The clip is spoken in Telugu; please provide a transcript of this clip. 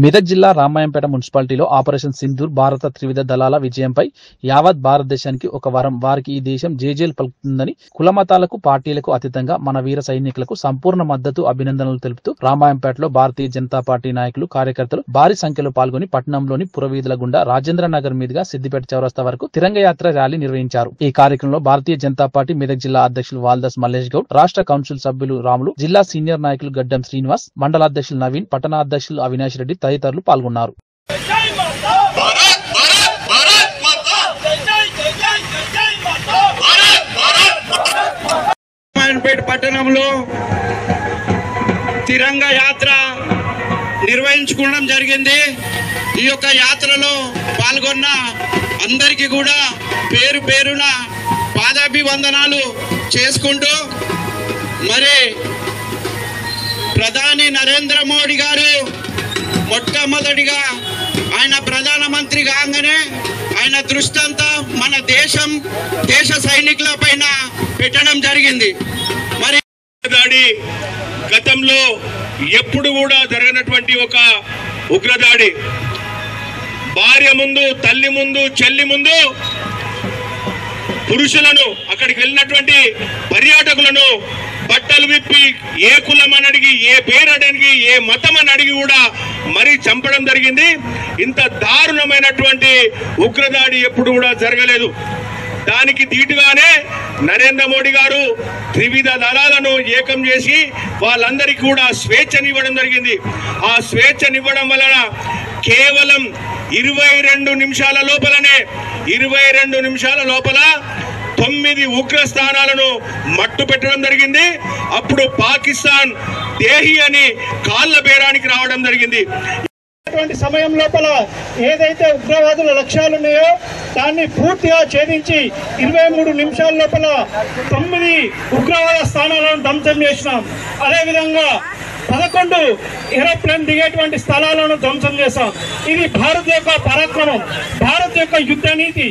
మెదక్ జిల్లా రామాయంపేట మున్సిపాలిటీలో ఆపరేషన్ సింధూర్ భారత త్రివిధ దళాల విజయంపై యావత్ భారతదేశానికి ఒక వరం. వారికి ఈ దేశం జేజేలు పలుకుతుందని కులమతాలకు పార్టీలకు అతీతంగా మన వీర సైనికులకు సంపూర్ణ మద్దతు అభినందనలు తెలుపుతూ రామాయంపేటలో భారతీయ జనతా పార్టీ నాయకులు కార్యకర్తలు భారీ సంఖ్యలో పాల్గొని పట్టణంలోని పురవీధుల గుండా రాజేంద్ర నగర్ మీదుగా సిద్దిపేట చౌరస్తా వరకు తిరంగ యాత్ర ర్యాలీ నిర్వహించారు. ఈ కార్యక్రమంలో భారతీయ జనతా పార్టీ మెదక్ జిల్లా అధ్యక్షులు వాల్దాస్ మల్లేష్ గౌడ్, రాష్ట్ర కౌన్సిల్ సభ్యులు రాములు, జిల్లా సీనియర్ నాయకులు గడ్డం శ్రీనివాస్, మండలాధ్యక్షులు నవీన్, పట్టణాధ్యక్షులు అవినాష్ రెడ్డి తదితరులు పాల్గొన్నారు. పట్టణంలో తిరంగ యాత్ర నిర్వహించుకోవడం జరిగింది. ఈ యొక్క యాత్రలో పాల్గొన్న అందరికీ కూడా పేరు పేరున పాదాభివందనాలు చేసుకుంటూ, మరి ప్రధాని నరేంద్ర మోడీ గారు మొట్టమొదటిగా ఆయన ప్రధానమంత్రి కాగానే ఆయన దృష్టి అంతా మన దేశ సైనికుల పైన పెట్టడం జరిగింది. మరి దాడి గతంలో ఎప్పుడు కూడా జరగనటువంటి ఒక ఉగ్రదాడి. భార్య ముందు, తల్లి ముందు, చెల్లి ముందు పురుషులను, అక్కడికి వెళ్ళినటువంటి పర్యాటకులను బట్టలు విప్పి ఏ కులం అని అడిగి, ఏ పేరు అడిగి, ఏ మతం అని అడిగి కూడా మరీ చంపడం జరిగింది. ఇంత దారుణమైనటువంటి ఉగ్రదాడి ఎప్పుడు కూడా జరగలేదు. దానికి ధీటుగానే నరేంద్ర మోడీ గారు త్రివిధ దళాలను ఏకం చేసి వాళ్ళందరికీ కూడా స్వేచ్ఛనివ్వడం జరిగింది. ఆ స్వేచ్ఛనివ్వడం వలన కేవలం 22 నిమిషాల లోపల 9 ఉగ్ర స్థానాలను మట్టు పెట్టడం జరిగింది. అప్పుడు పాకిస్తాన్ దేహి అని కాళ్ళ బేరానికి రావడం జరిగింది. సమయం లోపల ఏదైతే ఉగ్రవాదుల లక్ష్యాలు ఉన్నాయో దాన్ని పూర్తిగా ఛేదించి 23 నిమిషాల లోపల 9 ఉగ్రవాద స్థానాలను ధ్వంసం చేసినాం. అదేవిధంగా 11 ఏరోప్లేన్ దిగేటువంటి స్థలాలను ధ్వంసం చేశాం. ఇది భారత్ యొక్క పరాక్రమం, భారత్ యొక్క యుద్ధ నీతి.